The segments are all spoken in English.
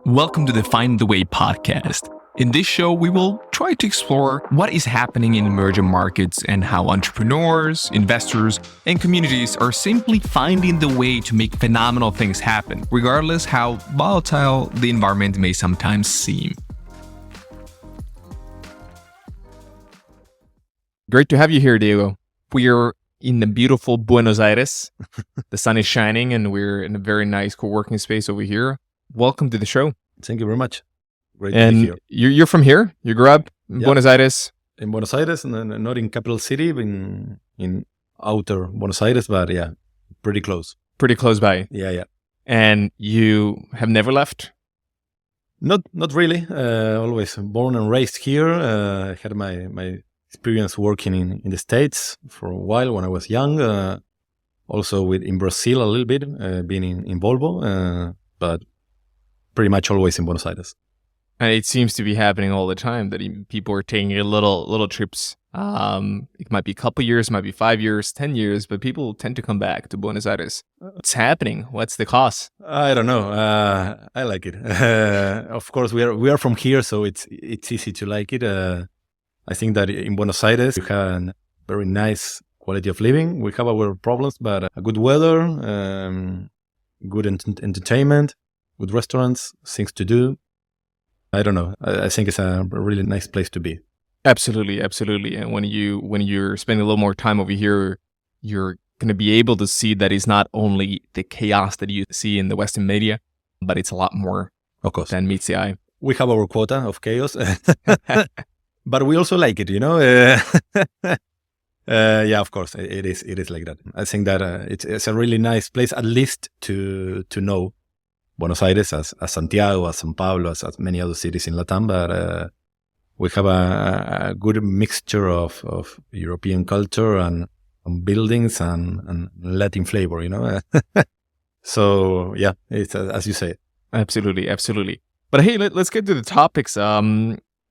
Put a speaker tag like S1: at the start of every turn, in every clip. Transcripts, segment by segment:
S1: Welcome to the Find the Way podcast. In this show, we will try to explore what is happening in emerging markets and how entrepreneurs, investors, and communities are simply finding the way to make phenomenal things happen, regardless how volatile the environment may sometimes seem. Great to have you here, Diego. We're in the beautiful Buenos Aires. The sun is shining and we're in a very nice co-working space over here. Welcome to the show.
S2: Thank you very much. Great
S1: and
S2: to be here.
S1: You're from here? You grew up in Buenos Aires?
S2: In Buenos Aires, not in capital city, in outer Buenos Aires, but yeah, pretty close.
S1: Pretty close by.
S2: Yeah.
S1: And you have never left?
S2: Not really. Always born and raised here. I had my experience working in the States for a while when I was young. Also in Brazil a little bit, being in Volvo, but pretty much always in Buenos Aires.
S1: And it seems to be happening all the time that people are taking little trips. It might be a couple years, might be 5 years, 10 years, but people tend to come back to Buenos Aires. What's happening? What's the cost?
S2: I don't know. I like it. Of course, we are from here, so it's easy to like it. I think that in Buenos Aires, you have a very nice quality of living. We have our problems, but a good weather, good entertainment, good restaurants, things to do. I don't know. I think it's a really nice place to be.
S1: Absolutely. And when you're spending a little more time over here, you're going to be able to see that it's not only the chaos that you see in the Western media, but it's a lot more,
S2: of course,
S1: than meets the eye.
S2: We have our quota of chaos, but we also like it, Yeah, of course, it is like that. I think that it's a really nice place, at least to know Buenos Aires as Santiago, as São Paulo, as many other cities in Latam, but we have a good mixture of European culture and buildings and Latin flavor, So yeah, it's as you say.
S1: Absolutely. But hey, let's get to the topics.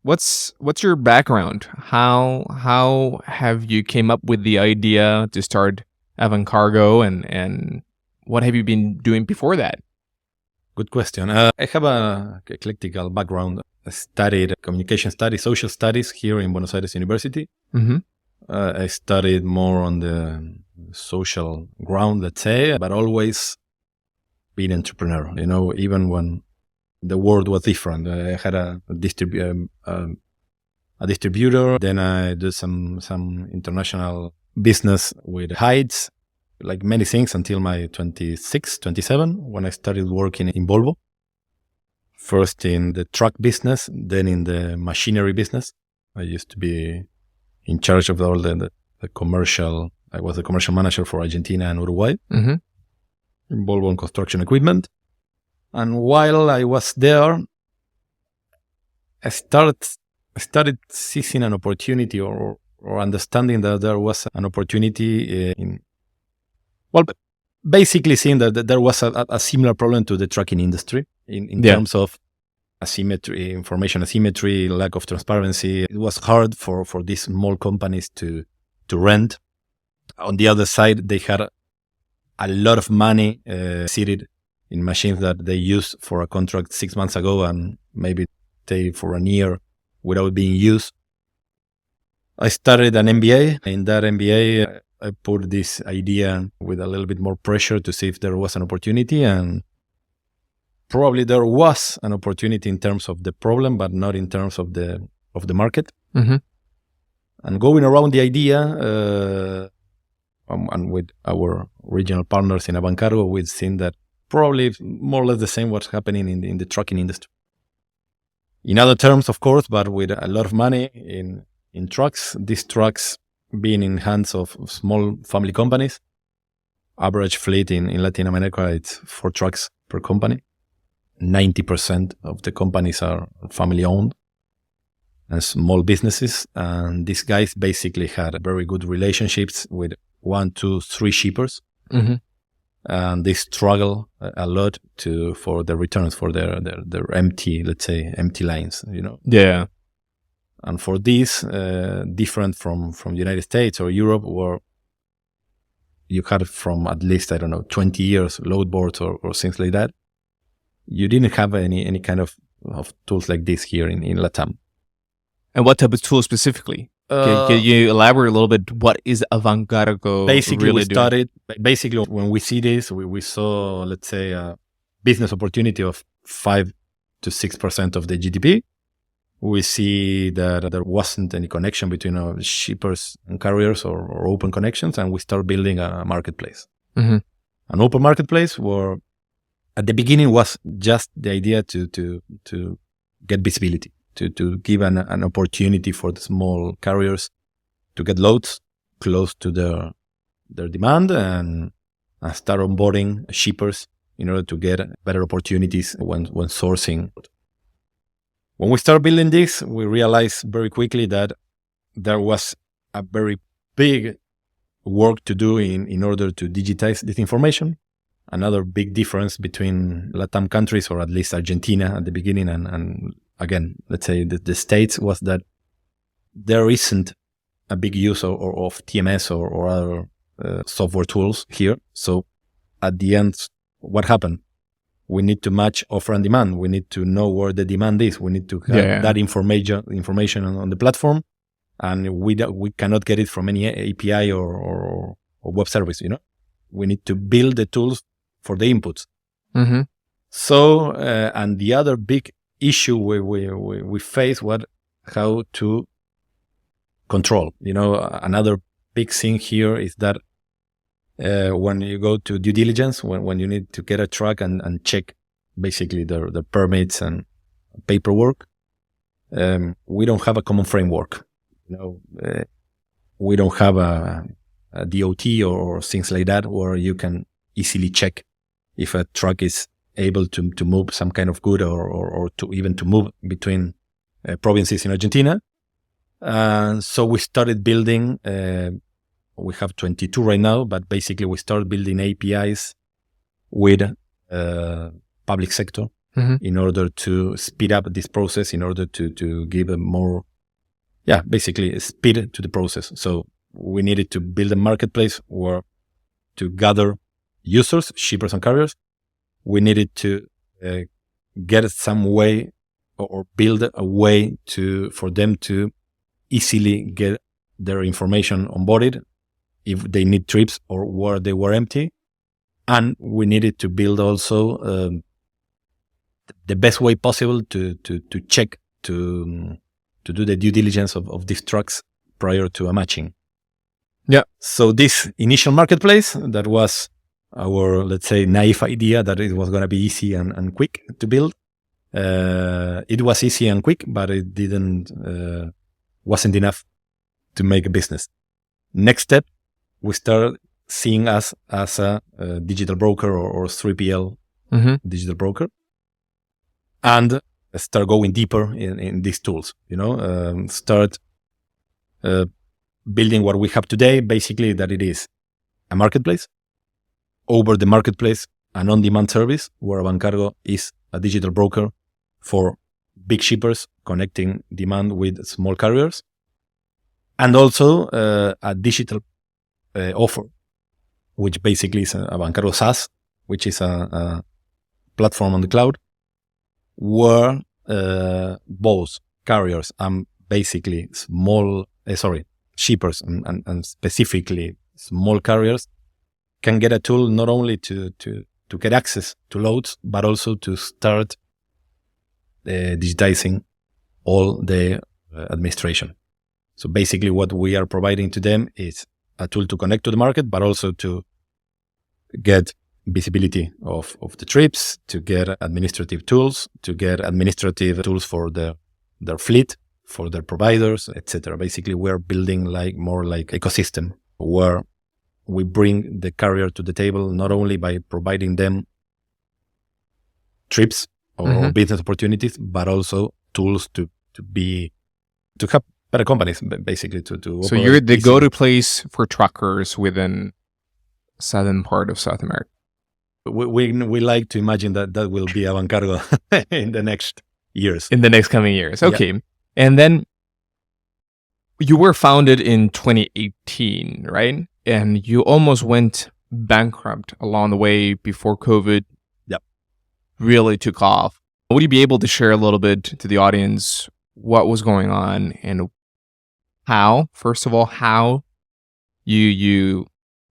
S1: What's your background? How have you came up with the idea to start Avancargo, and what have you been doing before that?
S2: Good question. I have a eclectical background. I studied communication studies, social studies here in Buenos Aires University.
S1: Mm-hmm.
S2: I studied more on the social ground, let's say, but always being an entrepreneur, even when the world was different. I had a distributor. Then I did some international business with hides, like many things, until my 26, 27, when I started working in Volvo. First in the truck business, then in the machinery business. I used to be in charge of all the commercial. I was the commercial manager for Argentina and Uruguay,
S1: mm-hmm.
S2: in Volvo and construction equipment. And while I was there, I started seizing an opportunity or understanding that there was an opportunity basically seeing that there was a similar problem to the trucking industry in terms of asymmetry, information asymmetry, lack of transparency. It was hard for these small companies to rent. On the other side, they had a lot of money seated in machines that they used for a contract 6 months ago and maybe stay for a year without being used. I started an MBA. In that MBA, I put this idea with a little bit more pressure to see if there was an opportunity, and probably there was an opportunity in terms of the problem, but not in terms of the market.
S1: Mm-hmm.
S2: And going around the idea, and with our regional partners in Avancargo, we've seen that probably more or less the same what's happening in the trucking industry. In other terms, of course, but with a lot of money in trucks. These trucks being in hands of small family companies. Average fleet in Latin America, it's 4 trucks per company. 90% of the companies are family owned and small businesses. And these guys basically had very good relationships with 1, 2, 3 shippers.
S1: Mm-hmm.
S2: And they struggle a lot for the returns for their empty, let's say, empty lines,
S1: Yeah.
S2: And for this, different from the United States or Europe, where you had from at least, 20 years load boards or things like that. you didn't have any kind of tools like this here in Latam.
S1: And what type of tools specifically? Can you elaborate a little bit? What is Avancargo
S2: basically
S1: really
S2: we started doing? Basically, when we see this, we saw, let's say, a business opportunity of 5 to 6% of the GDP. We see that there wasn't any connection between shippers and carriers or open connections, and we start building a marketplace.
S1: Mm-hmm.
S2: An open marketplace where at the beginning was just the idea to get visibility, to give an opportunity for the small carriers to get loads close to their demand and start onboarding shippers in order to get better opportunities when sourcing. When we start building this, we realized very quickly that there was a very big work to do in order to digitize this information. Another big difference between Latam countries, or at least Argentina at the beginning, and again, let's say the States, was that there isn't a big use of TMS or other software tools here. So at the end, what happened? We need to match offer and demand. We need to know where the demand is. We need to have that information on the platform, and we cannot get it from any API or web service. We need to build the tools for the inputs.
S1: Mm-hmm.
S2: So, and the other big issue we face was how to control. Another big thing here is that when you go to due diligence, when you need to get a truck and check basically the permits and paperwork, we don't have a common framework. We don't have a DOT or things like that where you can easily check if a truck is able to move some kind of good or to even to move between provinces in Argentina. So we started building. We have 22 right now, but basically we started building APIs with public sector in order to speed up this process, in order to give a more, basically speed to the process. So we needed to build a marketplace where to gather users, shippers and carriers. We needed to get some way or build a way for them to easily get their information onboarded if they need trips or where they were empty. And we needed to build also the best way possible to check, to do the due diligence of these trucks prior to a matching.
S1: Yeah.
S2: So this initial marketplace, that was our, let's say, naive idea that it was going to be easy and quick to build. It was easy and quick, but it wasn't enough to make a business. Next step, we start seeing us as a digital broker or 3PL digital broker, and start going deeper in these tools. Start building what we have today, basically that it is a marketplace. Over the marketplace, an on-demand service where Avancargo is a digital broker for big shippers connecting demand with small carriers, and also a digital offer, which basically is Avancargo SaaS, which is a platform on the cloud where both carriers and basically shippers and specifically small carriers can get a tool not only to get access to loads, but also to start digitizing all the administration. So basically what we are providing to them is a tool to connect to the market, but also to get visibility of the trips, to get administrative tools, for their fleet, for their providers, etc. Basically, we're building more like ecosystem where we bring the carrier to the table, not only by providing them trips or business opportunities, but also tools to have better companies, basically to
S1: So you're the go-to place for truckers within southern part of South America.
S2: We like to imagine that will be Avancargo in the next years.
S1: In the next coming years. Okay. Yeah. And then you were founded in 2018, right? And you almost went bankrupt along the way before COVID.
S2: Yep.
S1: really took off. Would you be able to share a little bit to the audience what was going on and how, first of all, how you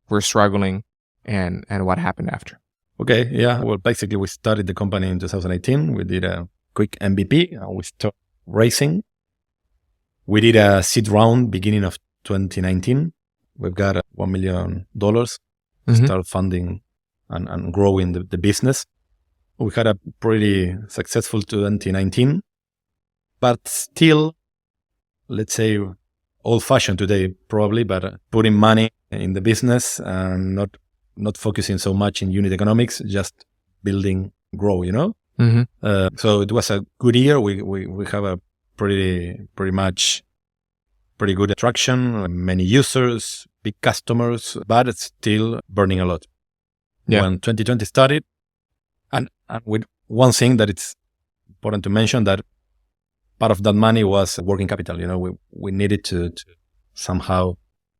S1: were struggling and what happened after?
S2: Okay, yeah. Well, basically, we started the company in 2018. We did a quick MVP and we started racing. We did a seed round beginning of 2019. We've got $1 million to start funding and growing the business. We had a pretty successful 2019, but still, let's say, old-fashioned today probably, but putting money in the business and not focusing so much in unit economics, just building, grow, you know? So it was a good year. We have a pretty good attraction, many users, big customers, but it's still burning a lot. Yeah. When 2020 started, and with one thing that it's important to mention, that part of that money was working capital. You know, we needed to somehow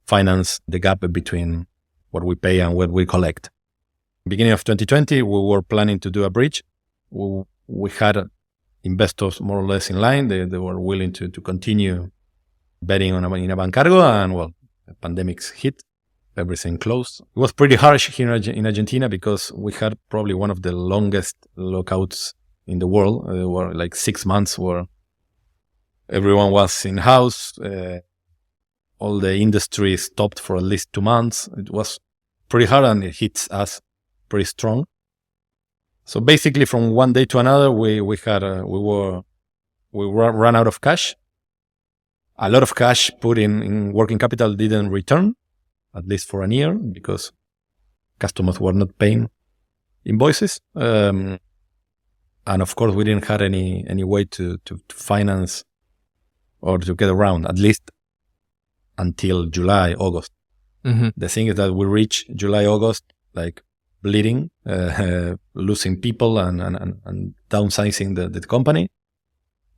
S2: finance the gap between what we pay and what we collect. Beginning of 2020, we were planning to do a bridge. We had investors more or less in line. They were willing to continue betting in Avancargo, and well, the pandemic hit, everything closed. It was pretty harsh here in Argentina because we had probably one of the longest lockouts in the world. There were like 6 months where everyone was in house. All the industry stopped for at least 2 months. It was pretty hard and it hits us pretty strong. So basically, from one day to another, we ran out of cash. A lot of cash put in working capital didn't return, at least for a year, because customers were not paying invoices. And of course, we didn't have any way to finance or to get around, at least until July, August. The thing is that we reached July, August, like bleeding, losing people and downsizing the company.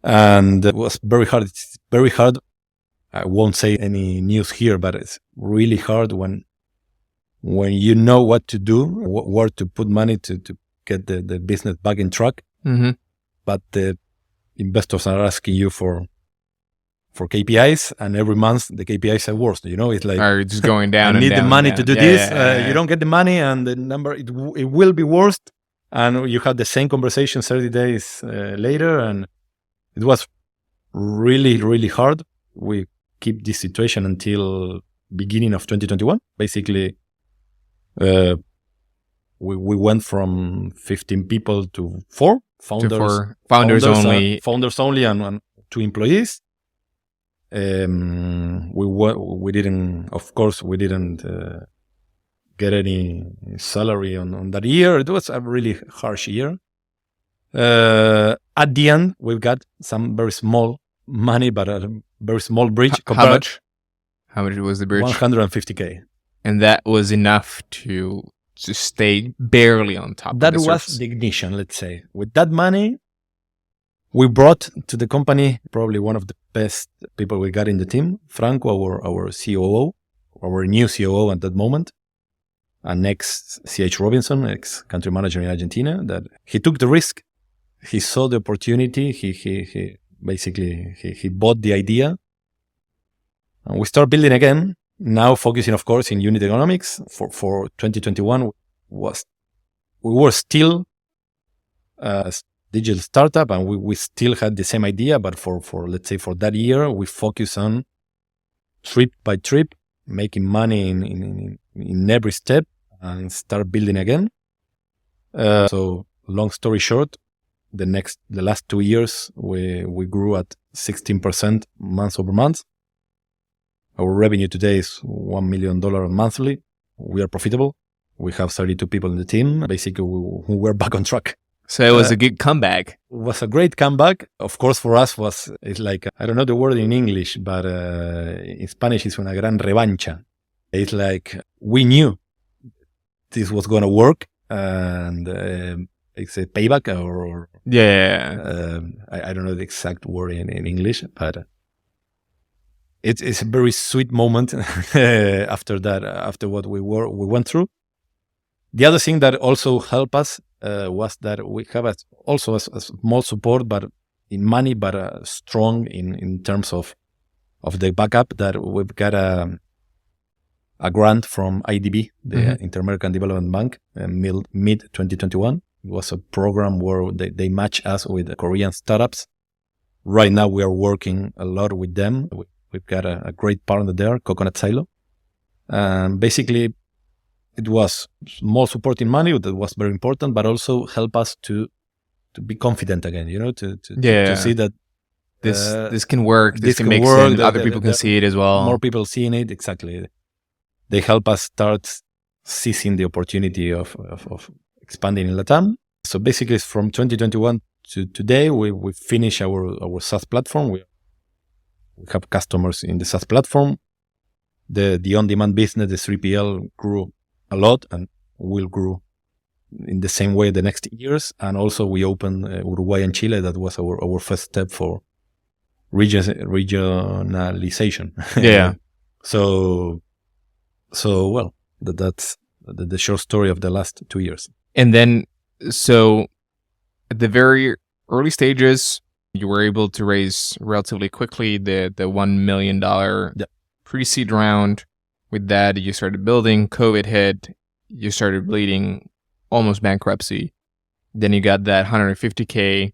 S2: And it was very hard. It's very hard. I won't say any news here, but it's really hard when you know what to do, where to put money to get the business back in track. But the investors are asking you for KPIs, and every month the KPIs are worse. You know, it's like
S1: just going down.
S2: I need
S1: down,
S2: the money
S1: down.
S2: to do this. You don't get the money, and the number it will be worse. And you have the same conversation 30 days later, and it was really, really hard. We keep this situation until beginning of 2021. Basically, we went from 15 people to 4 founders.
S1: Founders only.
S2: Founders only, and 2 employees. We didn't, of course, get any salary on that year. It was a really harsh year. At the end, we got some very small money, but a very small bridge.
S1: How much? How much was the bridge?
S2: $150K.
S1: And that was enough to stay barely on top of the surface. That
S2: was the ignition, let's say. With that money, we brought to the company probably one of the best people we got in the team, Franco, our COO, our new COO at that moment, and ex-CH Robinson, ex-country manager in Argentina, that he took the risk. He saw the opportunity. He basically bought the idea, and we start building again. Now focusing, of course, in unit economics. For 2021, we were still a digital startup, and we still had the same idea. But for let's say for that year, we focus on trip by trip, making money in every step, and start building again. So long story short, the last 2 years, we grew at 16% month over month. Our revenue today is $1 million monthly. We are profitable. We have 32 people in the team. Basically, we're back on track.
S1: So it was a good comeback.
S2: It was a great comeback. Of course, for us, it's like, I don't know the word in English, but in Spanish, it's una gran revancha. It's like we knew this was going to work, and it's a payback or I don't know the exact word in English, but it's a very sweet moment after that, after what we went through. The other thing that also helped us was that we have also a small support, but in money, but strong in terms of the backup, that we've got a grant from IDB, the Inter-American Development Bank, mid 2021. It was a program where they match us with Korean startups. Right now, we are working a lot with them. We've got a great partner there, Coconut Silo. Basically, it was more support in money that was very important, but also help us to be confident again, to see that
S1: this can work, this can make
S2: work,
S1: sense, other people can see it as well.
S2: More people seeing it, exactly. They help us start seizing the opportunity of expanding in LATAM. So basically, from 2021 to today, we finish our SaaS platform. We have customers in the SaaS platform. The on-demand business, the 3PL, grew a lot and will grow in the same way the next years. And also we opened Uruguay and Chile. That was our first step for regionalization.
S1: Yeah.
S2: So well, that's the short story of the last 2 years.
S1: And then, so at the very early stages, you were able to raise relatively quickly the $1 million pre-seed round. With that, you started building, COVID hit, you started bleeding, almost bankruptcy. Then you got that $150K.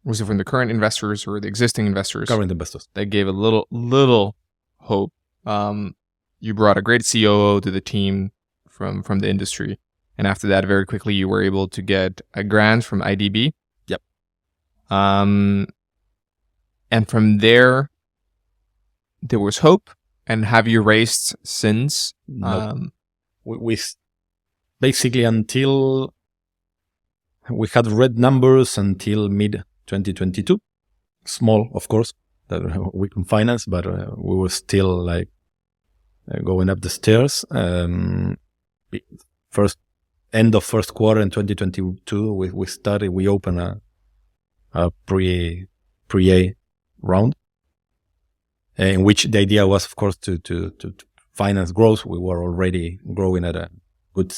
S1: Was it from the current investors or the existing investors?
S2: Current investors.
S1: That gave a little hope. You brought a great COO to the team from the industry. And after that, very quickly, you were able to get a grant from IDB.
S2: Yep.
S1: And from there was hope. And have you raised since?
S2: No. We basically, until we had red numbers until mid 2022, small, of course, that we can finance, but we were still like going up the stairs. End of first quarter in 2022, we opened a pre-A round, in which the idea was, of course, to finance growth. We were already growing at a good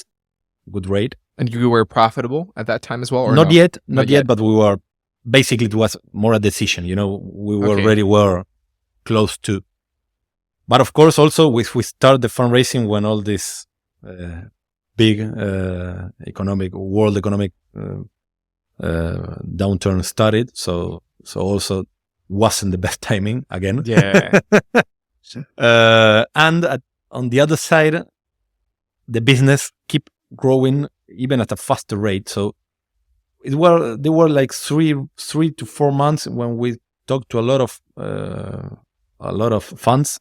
S2: rate.
S1: And you were profitable at that time as well? Or
S2: not
S1: no?
S2: yet, but we were, basically it was more a decision, we already were close to. But of course, also we started the fundraising when all this big world economic downturn started. So also wasn't the best timing again.
S1: Yeah.
S2: And on the other side, the business keep growing even at a faster rate. So there were like three to 4 months when we talked to a lot of funds.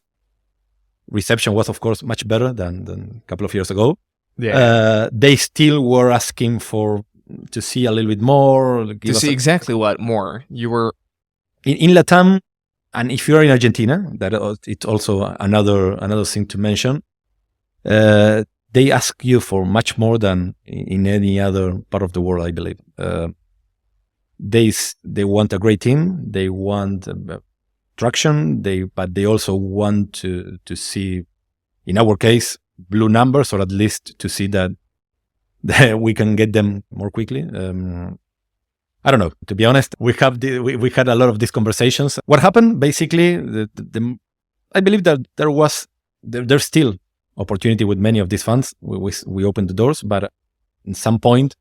S2: Reception was, of course, much better than a couple of years ago.
S1: Yeah.
S2: They still were asking to see a little bit more.
S1: To see exactly what more? You were
S2: in LATAM, and if you're in Argentina, that it's also another thing to mention. They ask you for much more than in any other part of the world, I believe. They want a great team. They want traction. But they also want to see, in our case, blue numbers, or at least to see that we can get them more quickly. I don't know. To be honest, we had a lot of these conversations. What happened, basically, I believe that there's still opportunity with many of these funds. We opened the doors, but at some point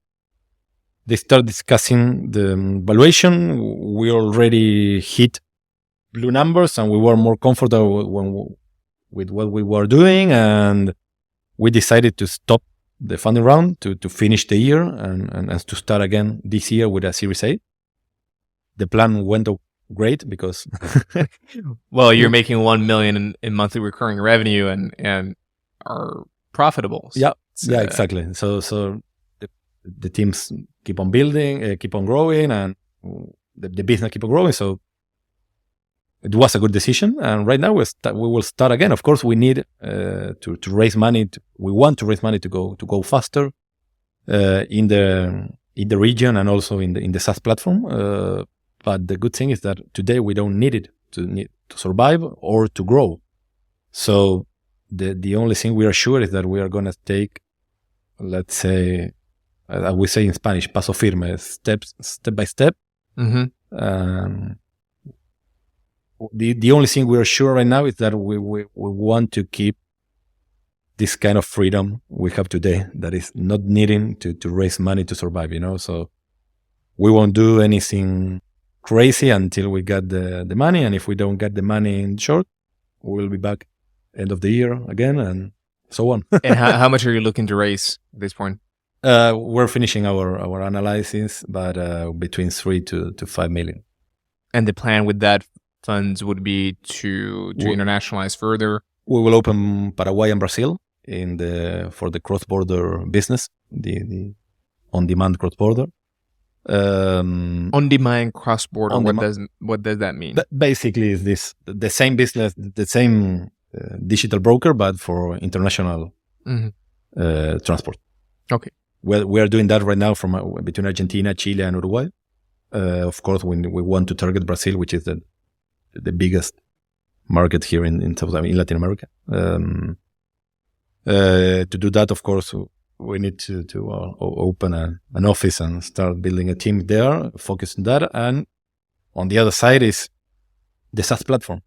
S2: they start discussing the valuation. We already hit blue numbers, and we were more comfortable with what we were doing, and we decided to stop the funding round to finish the year and to start again this year with a Series A. The plan went great because
S1: well, you're making 1 million in monthly recurring revenue and are profitable.
S2: Yeah, exactly. So the teams keep on building, keep on growing, and the business keep on growing. So it was a good decision. And right now we will start again. Of course, we need to raise money. We want to raise money to go faster in the region and also in the SaaS platform. But the good thing is that today we don't need it to survive or to grow. So the only thing we are sure is that we are going to take let's say, we say in Spanish, paso firme, step by step. The only thing we are sure right now is that we want to keep this kind of freedom we have today, that is not needing to raise money to survive, so we won't do anything crazy until we get the money. And if we don't get the money in short, we'll be back end of the year again and so on.
S1: And how much are you looking to raise at this point?
S2: We're finishing our analysis, but between 3 to 5 million.
S1: And the plan with that funds would be to internationalize further?
S2: We will open Paraguay and Brazil for the cross-border business, the on-demand cross-border.
S1: On-demand cross-border, what does that mean?
S2: Basically, is this the same business, the same digital broker, but for international transport.
S1: Okay.
S2: We are doing that right now from between Argentina, Chile, and Uruguay. Of course, we want to target Brazil, which is the biggest market here in Latin America. To do that, of course, we need to open an office and start building a team there, focus on that. And on the other side is the SaaS platform.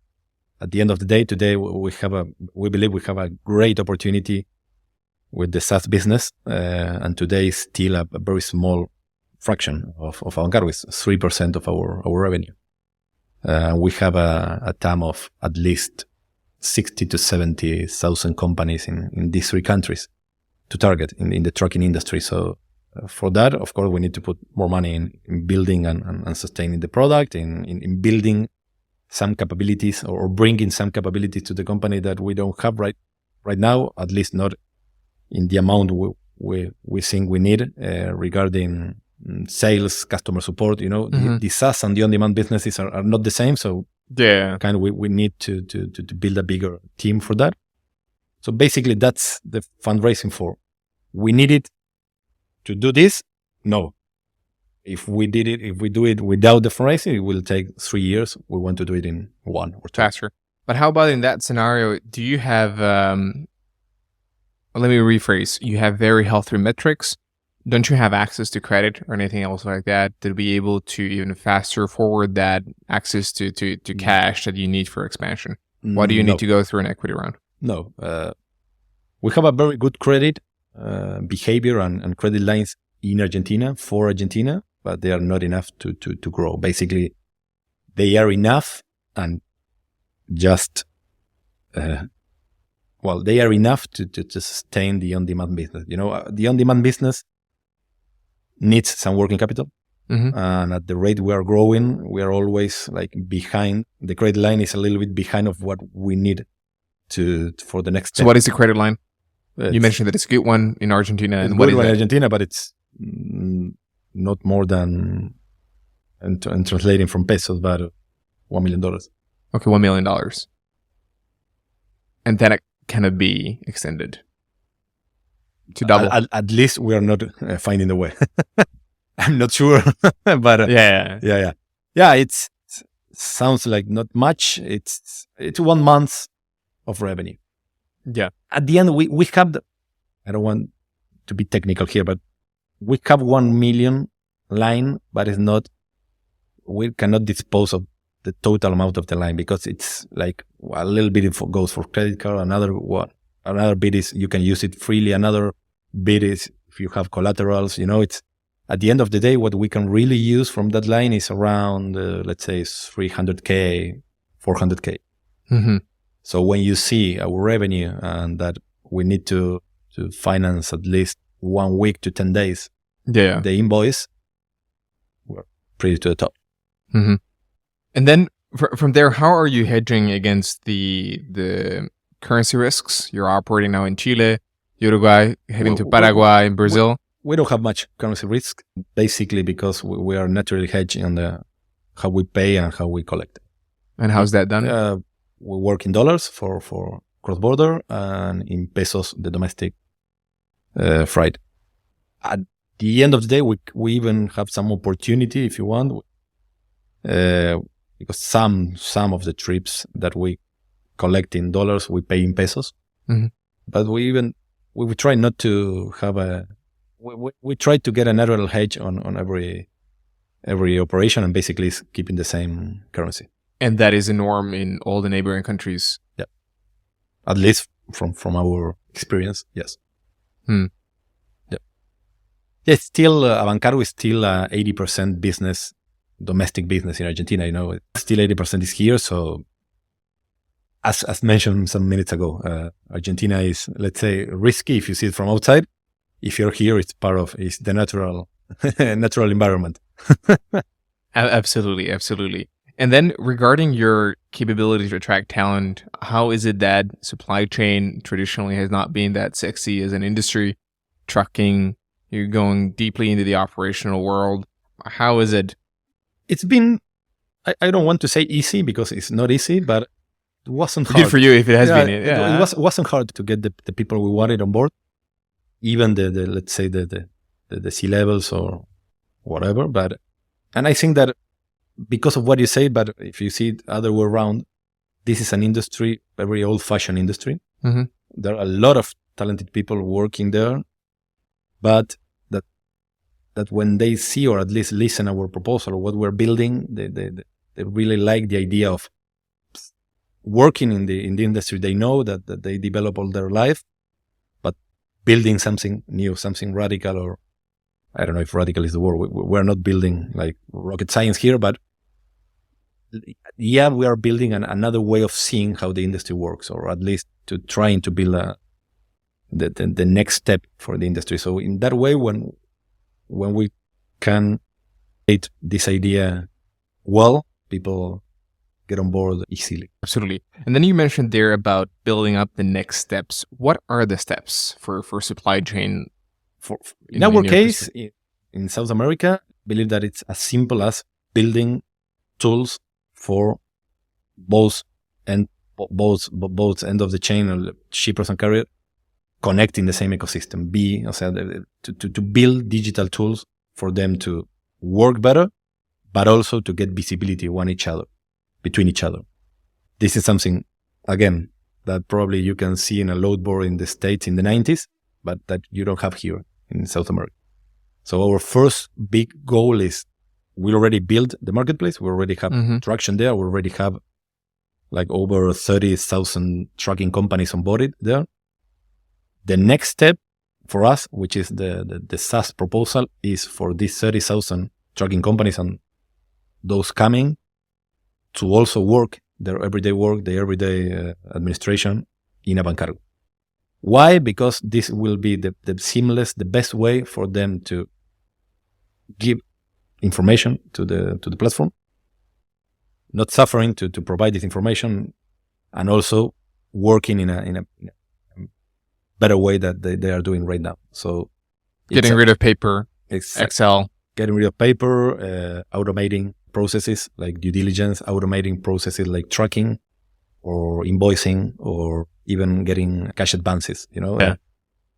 S2: At the end of the day, today we believe we have a great opportunity with the SaaS business, and today is still a very small fraction of Avancargo. It's 3% of our revenue. We have a TAM of at least 60 to 70,000 companies in these 3 countries to target in the trucking industry. So for that, of course, we need to put more money in building and sustaining the product, in building some capabilities or bringing some capabilities to the company that we don't have right now, at least not in the amount we think we need regarding sales, customer support. The SaaS and the on-demand businesses are not the same. So we need to build a bigger team for that. So basically, that's the fundraising for. We need it to do this? No. If we do it without the fundraising, it will take 3 years. We want to do it in 1 or 2.
S1: Faster. But how about in that scenario, do you have, let me rephrase, you have very healthy metrics. Don't you have access to credit or anything else like that to be able to even faster forward that access to cash that you need for expansion? Why do you need to go through an equity round?
S2: No. We have a very good credit behavior and credit lines in Argentina, for Argentina, but they are not enough to grow. Basically, they are enough and just, they are enough to sustain the on-demand business. The on-demand business needs some working capital. And at the rate we are growing, we are always behind. The credit line is a little bit behind of what we need for the next step.
S1: So what is the credit line? You mentioned that it's a good one in Argentina.
S2: It's
S1: and
S2: good one in Argentina, but it's not more than, and translating from pesos, but $1 million.
S1: Okay, $1 million. And then it cannot be extended to double.
S2: At least we are not finding the way. I'm not sure, but yeah. It sounds like not much. It's 1 month of revenue.
S1: Yeah.
S2: At the end, we have I don't want to be technical here, but we have 1 million line, but it's not. We cannot dispose of the total amount of the line because it's like a little bit goes for credit card. Another bit is you can use it freely. Another bit is if you have collaterals. It's at the end of the day, what we can really use from that line is around, let's say, 300K, 400K. So when you see our revenue and that we need to finance at least 1 week to 10 days, the invoice, we're pretty to the top.
S1: And then from there, how are you hedging against the currency risks? You're operating now in Chile, Uruguay, heading to Paraguay and Brazil.
S2: We don't have much currency risk, basically because we are naturally hedging on how we pay and how we collect.
S1: And how's that done?
S2: We work in dollars for cross-border and in pesos, the domestic freight. At the end of the day, we even have some opportunity, if you want, because some of the trips that we collect in dollars, we pay in pesos. But we even we try not to have we try to get a natural hedge on every operation, and basically is keeping the same currency.
S1: And that is a norm in all the neighboring countries.
S2: Yeah, at least from our experience, yes. Yeah, it's still Avancargo is still 80% business, domestic business in Argentina. Still 80% is here. So, as mentioned some minutes ago, Argentina is, let's say, risky if you see it from outside. If you're here, it's the natural environment.
S1: Absolutely. And then regarding your capability to attract talent, how is it that supply chain traditionally has not been that sexy as an industry? Trucking, you're going deeply into the operational world. How is it?
S2: It's been, I don't want to say easy because it's not easy, but it wasn't hard.
S1: Good for you if it has been.
S2: Yeah. It wasn't hard to get the people we wanted on board, even let's say the C-levels or whatever. And I think that because of what you say, but if you see it other way around, this is an industry, a very old-fashioned industry.
S1: Mm-hmm.
S2: There are a lot of talented people working there, but that when they see or at least listen our proposal or what we're building, they really like the idea of working in the industry. They know that they develop all their life, but building something new, something radical, or I don't know if radical is the word. We're not building like rocket science here, but yeah, we are building another way of seeing how the industry works, or at least to trying to build the next step for the industry. So in that way, when we can create this idea well, people get on board easily.
S1: Absolutely. And then you mentioned there about building up the next steps. What are the steps for supply chain?
S2: In our case, in South America, I believe that it's as simple as building tools for both end of the chain, or shippers and carriers, connecting the same ecosystem. To build digital tools for them to work better, but also to get visibility between each other. This is something, again, that probably you can see in a load board in the States in the 90s, but that you don't have here in South America. So our first big goal is we already built the marketplace. We already have traction there. We already have like over 30,000 trucking companies onboarded there. The next step for us, which is the SaaS proposal, is for these 30,000 trucking companies and those coming to also work, their everyday administration in Avancargo. Why? Because this will be the seamless, the best way for them to give information to the platform, not suffering to provide this information, and also working in a better way that they are doing right now. So
S1: getting rid of paper, Excel,
S2: getting rid of paper, automating processes like due diligence, automating processes like tracking or invoicing, or even getting cash advances.
S1: Yeah.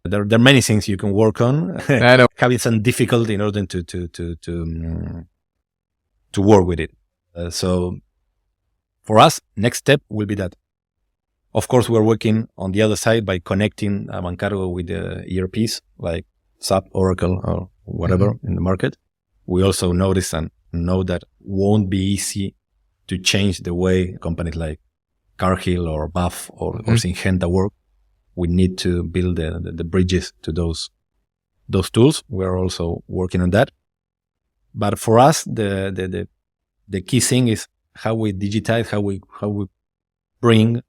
S2: There are many things you can work on.
S1: I know.
S2: Having some difficulty in order to work with it. So for us, next step will be that. Of course, we're working on the other side by connecting Avancargo with the ERPs like SAP, Oracle, or whatever in the market. We also notice and know that won't be easy to change the way companies like Cargill or BAF or Syngenta work. We need to build the bridges to those tools. We're also working on that. But for us, the key thing is how we digitize, how we bring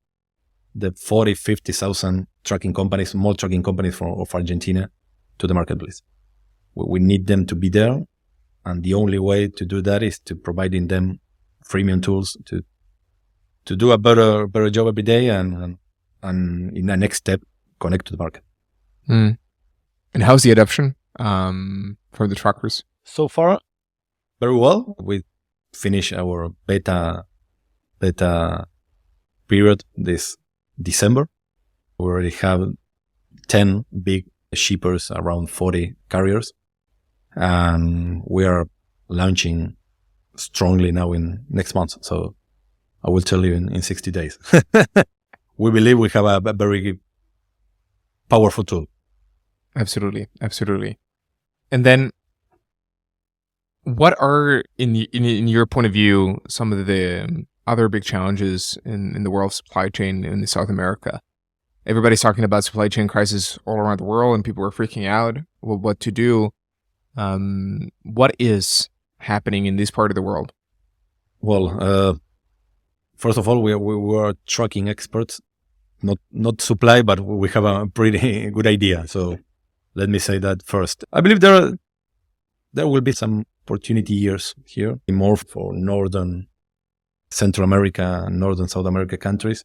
S2: the 40, 50,000 trucking companies, small trucking companies of Argentina to the marketplace. We need them to be there. And the only way to do that is to providing them freemium tools to do a better job every day and in the next step, connect to the market.
S1: And how's the adoption from the truckers?
S2: So far, very well. We finished our beta period this December. We already have 10 big shippers, around 40 carriers. And we are launching strongly now in next month. So I will tell you in 60 days. We believe we have a very powerful tool.
S1: Absolutely. Absolutely. And then what are, in your point of view, some of the other big challenges in the world of supply chain in South America? Everybody's talking about supply chain crisis all around the world, and people are freaking out. Well, what to do? What is happening in this part of the world?
S2: Well, first of all, we are trucking experts, not supply, but we have a pretty good idea. So let me say that first. I believe there will be some opportunity years here, more for Northern Central America and Northern South America countries,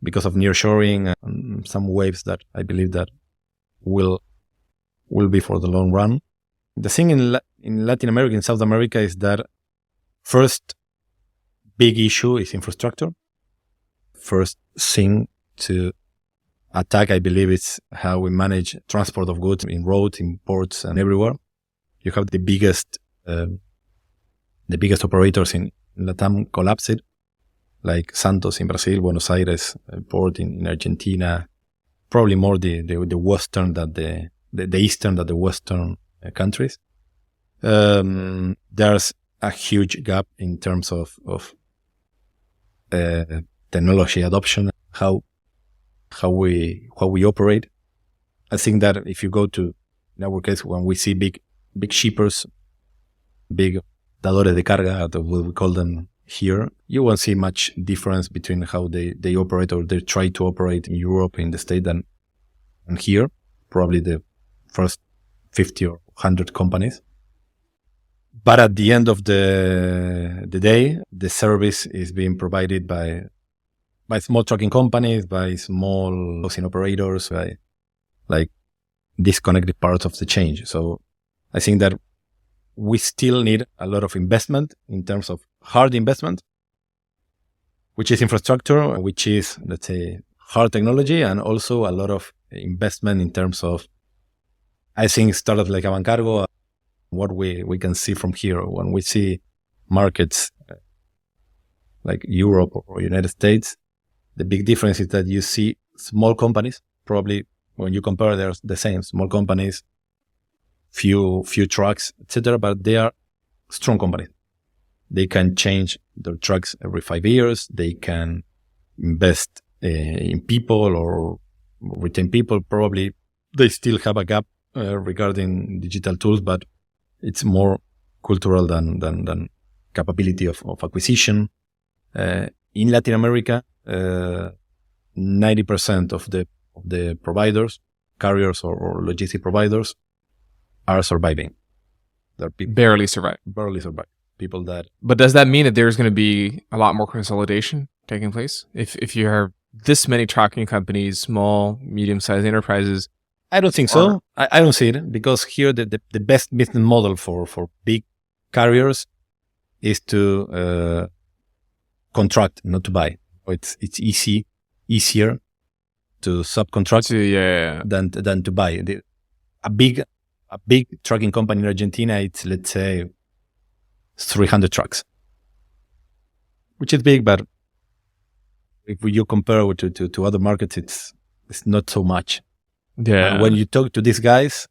S2: because of nearshoring and some waves that I believe that will be for the long run. The thing in Latin America, in South America, is that first big issue is infrastructure. First thing to attack, I believe, is how we manage transport of goods in roads, in ports, and everywhere. You have the biggest operators in Latam collapsed, like Santos in Brazil, Buenos Aires port in Argentina, probably more the western than the eastern than the western countries. There's a huge gap in terms of technology adoption, how we operate. I think that if you go to, in our case, when we see big shippers, big dadores de carga, what we call them here, you won't see much difference between how they operate or they try to operate in Europe, in the States, and here. Probably the first 50 or 100 companies. But at the end of the day, the service is being provided by small trucking companies, by small housing operators, by like disconnected parts of the change. So I think that we still need a lot of investment in terms of hard investment, which is infrastructure, which is, let's say, hard technology, and also a lot of investment in terms of, I think, startups like Avancargo, what we can see from here when we see markets like Europe or United States. The big difference is that you see small companies, probably when you compare, they're the same, small companies, few trucks, etc., but they are strong companies. They can change their trucks every 5 years. They can invest in people or retain people. Probably they still have a gap regarding digital tools, but it's more cultural than capability of acquisition. In Latin America, 90% of the providers, carriers or logistic providers, are surviving. They're
S1: barely survive.
S2: People that.
S1: But does that mean that there's going to be a lot more consolidation taking place? If you have this many trucking companies, small, medium-sized enterprises?
S2: I don't think so. I don't see it, because here the best business model for big carriers is to contract, not to buy. It's easier to subcontract than to buy. A big trucking company in Argentina, it's, let's say, 300 trucks, which is big, but if you compare it to other markets, it's not so much.
S1: Yeah.
S2: And when you talk to these guys,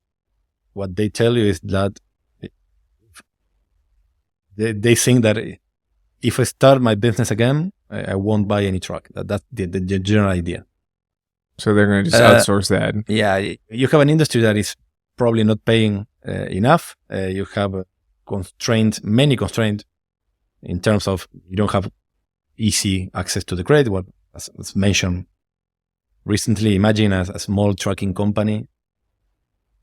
S2: what they tell you is that they think that if I start my business again, I won't buy any truck. That's the general idea.
S1: So they're going to just outsource that.
S2: Yeah, you have an industry that is probably not paying enough. You have many constraints in terms of you don't have easy access to the credit. What, as mentioned recently, imagine a small trucking company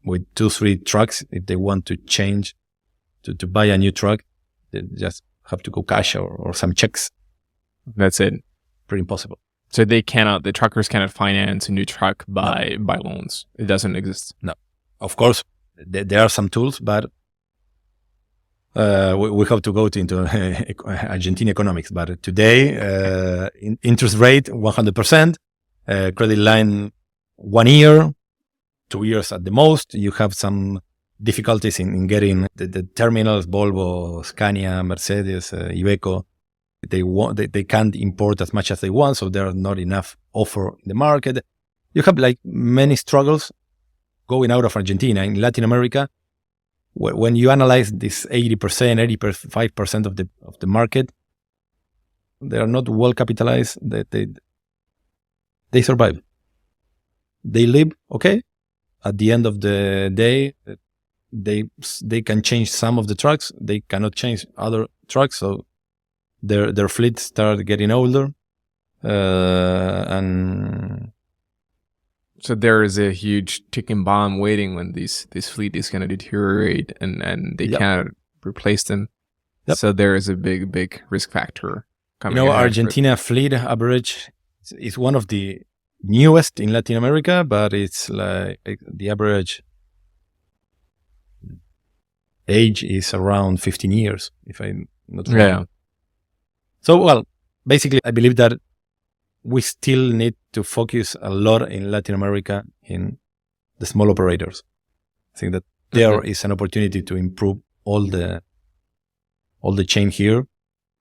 S2: with 2-3 trucks. If they want to change to buy a new truck, they just have to go cash or some checks.
S1: That's it.
S2: Pretty impossible.
S1: So the truckers cannot finance a new truck by loans. It doesn't exist.
S2: No. Of course, there are some tools, but we have to go into Argentine economics. But today, interest rate 100%, credit line 1 year, 2 years at the most. You have some difficulties in getting the terminals, Volvo, Scania, Mercedes, Iveco. They can't import as much as they want, so there are not enough offer in the market. You have like many struggles, going out of Argentina, in Latin America, when you analyze this 80%, 85% of the market, they are not well capitalized. They survive. They live okay. At the end of the day, they can change some of the trucks. They cannot change other trucks, so their fleet start getting older, and
S1: so there is a huge ticking bomb waiting when this fleet is going to deteriorate and they cannot replace them. So there is a big risk factor coming.
S2: Argentina fleet average is one of the newest in Latin America, but it's like the average age is around 15 years, if I'm not wrong.
S1: Yeah.
S2: So, basically, I believe that we still need to focus a lot in Latin America in the small operators. I think that there is an opportunity to improve all the chain here.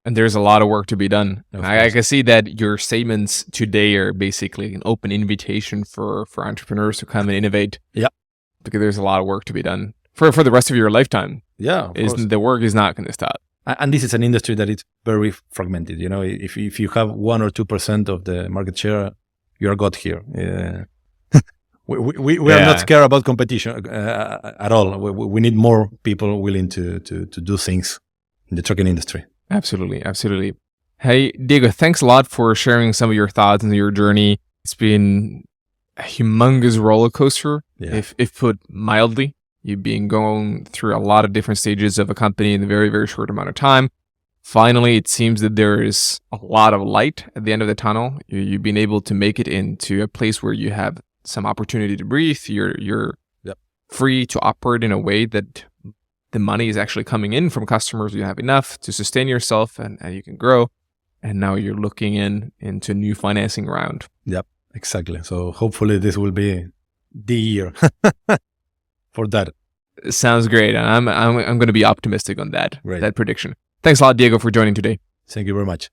S1: And there's a lot of work to be done. I can see that your statements today are basically an open invitation for entrepreneurs to come and innovate.
S2: Yeah.
S1: Because there's a lot of work to be done for the rest of your lifetime.
S2: Yeah.
S1: The work is not going to stop.
S2: And this is an industry that is very fragmented. If you have 1 or 2% of the market share, you are got here. We are not scared about competition at all. We need more people willing to do things in the trucking industry.
S1: Absolutely. Absolutely. Hey, Diego, thanks a lot for sharing some of your thoughts and your journey. It's been a humongous roller coaster, if put mildly. You've been going through a lot of different stages of a company in a very, very short amount of time. Finally, it seems that there is a lot of light at the end of the tunnel. You've been able to make it into a place where you have some opportunity to breathe. You're free to operate in a way that the money is actually coming in from customers. You have enough to sustain yourself and you can grow. And now you're looking into a new financing round. Yep,
S2: exactly. So hopefully this will be the year for that.
S1: Sounds great. And I'm going to be optimistic on that prediction. Thanks a lot, Diego, for joining today.
S2: Thank you very much.